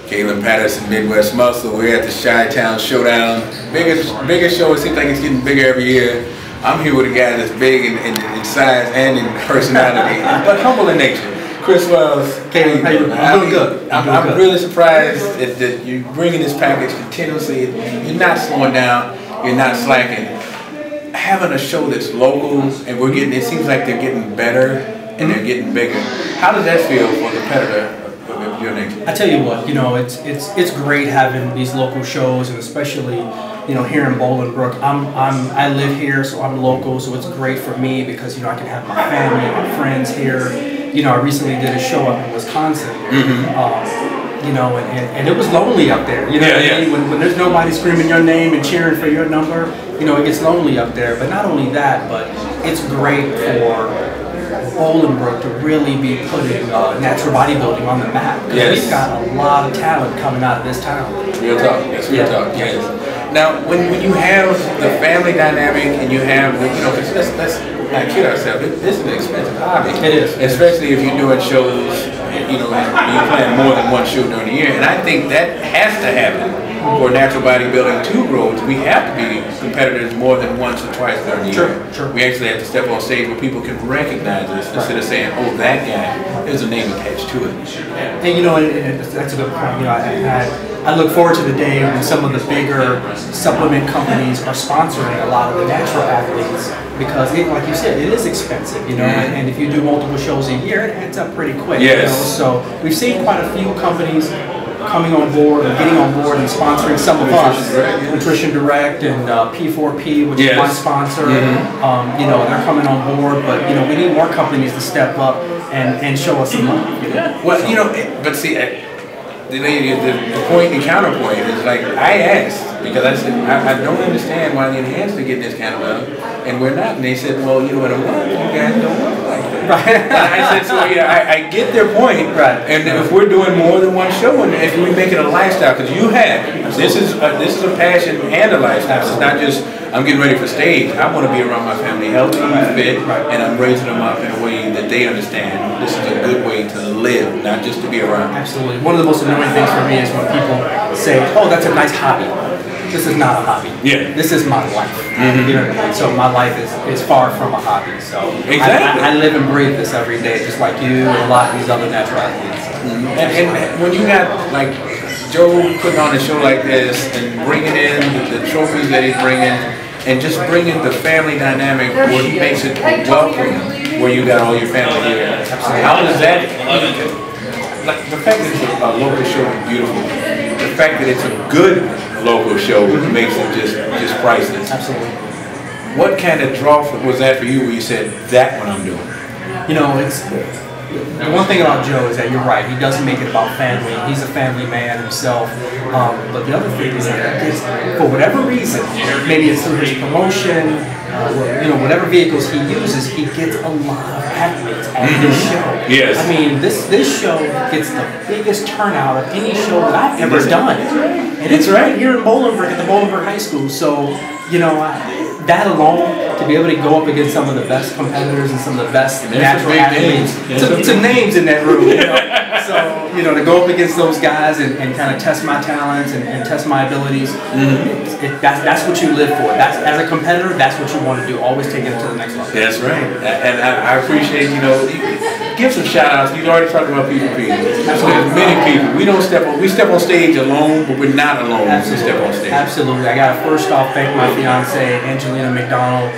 Kaelin, Patterson, Midwest Muscle. We're at the Chi-Town Showdown. Biggest show. It seems like it's getting bigger every year. I'm here with a guy that's big in size and in personality, but humble in nature. Chris Wells. Kaelin, how you doing? I'm doing good. I'm really surprised that you're bringing this package continuously. You're not slowing down. You're not slacking. Having a show that's local, and it seems like they're getting better and they're getting bigger. How does that feel for the competitor? I tell you what, it's great having these local shows, and especially, here in Bolingbrook. I live here, so I'm local, so it's great for me because I can have my family, my friends here. I recently did a show up in Wisconsin, and it was lonely up there. What I mean? When there's nobody screaming your name and cheering for your number, it gets lonely up there. But not only that, but it's great for Bolingbrook to really be putting natural bodybuilding on the map. Because we've got a lot of talent coming out of this town. Real talk. That's real talk. Yes. Now, when you have the family dynamic and you have because let's not kid ourselves. This is an expensive hobby. It is, especially if you're doing shows. You plan more than one show during the year, and I think that has to happen. For natural bodybuilding to grow, we have to be competitors more than once or twice during the year. Sure. We actually have to step on stage where people can recognize us instead of saying, "Oh, that guy." There's a name attached to it. And that's a good point. I look forward to the day when some of the bigger supplement companies are sponsoring a lot of the natural athletes because, like you said, it is expensive. And if you do multiple shows a year, it adds up pretty quick. Yes. So we've seen quite a few companies coming on board and getting on board and sponsoring some of us. Nutrition Direct and P4P, which is my sponsor. They're coming on board, but we need more companies to step up and show us some love. Well, but see, the point and counterpoint is like I asked because I said I don't understand why the enhanced are getting this kind of love and we're not. And they said, well, in a month you guys don't look like that. Right. And I said, so I get their point. Right. And if we're doing more than one show and if we make it a lifestyle, because this is a passion and a lifestyle. It's not just I'm getting ready for stage. I want to be around my family, healthy, fit, and I'm raising them up in a way that they understand this is a good way to live, not just to be around. Absolutely. One of the most annoying things for me is when people say, "Oh, that's a nice hobby." This is not a hobby. Yeah. This is my life. So my life is far from a hobby. So exactly. I live and breathe this every day, just like you and a lot of these other natural athletes. And when you got like Joe putting on a show like this and bringing in the trophies that he's bringing, and just bringing the family dynamic where he makes it welcome, where you got all your family here. How does that? Like the fact that it's a local show is beautiful. The fact that it's a good local show makes it just priceless. Absolutely. What kind of draw was that for you where you said, that one I'm doing? The one thing about Joe is that you're right. He doesn't make it about family. He's a family man himself. But the other thing is that for whatever reason, maybe it's through his promotion, whatever vehicles he uses, he gets a lot of athletes at his show. Yes. I mean, this show gets the biggest turnout of any show that I've ever done. And it's right here in Bolingbrook at the Bolingbrook High School. So, that alone, to be able to go up against some of the best competitors and some of the best natural athletes, some names in that room. So, to go up against those guys and kind of test my talents and test my abilities, that's what you live for. As a competitor, that's what you want to do. Always take it to the next level. That's right. And I appreciate, give some shout outs. You've already talked about people. There's many people. We step on stage alone, but we're not alone when we step on stage. Absolutely. I got to first off thank my fiance, Angelina McDonald.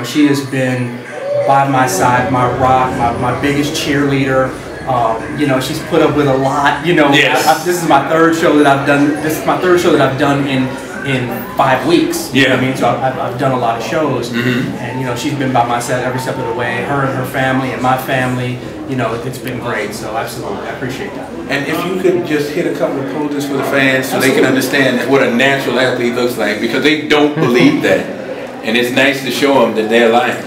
She has been by my side, my rock, my biggest cheerleader. She's put up with a lot. This is my third show that I've done. This is my third show that I've done in 5 weeks. You know what I mean? So I've done a lot of shows, and she's been by my side every step of the way. Her and her family and my family. It's been great. So absolutely, I appreciate that. And if you could just hit a couple of poses for the fans so they can understand what a natural athlete looks like, because they don't believe that, and it's nice to show them that they're lying.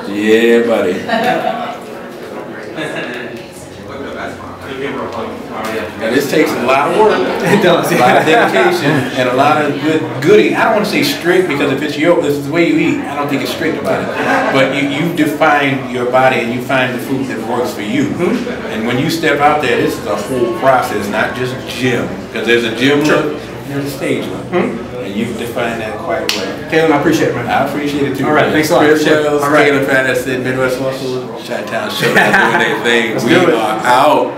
Yeah, buddy. And this takes a lot of work, It does. a lot of dedication, and a lot of gooding. I don't want to say strict because if it's this is the way you eat, I don't think it's strict about it. But you define your body and you find the food that works for you. And when you step out there, this is a whole process, not just gym. Because there's a gym look and there's a stage look. And you've defined that quite well. Kaelin, I appreciate it, man. I appreciate it too. All right, thanks a lot. Chris Wells, All right. Kaelin Patterson, Midwest Hustle, Chi-Town Showdown, doing their thing. Let's We do it. are out.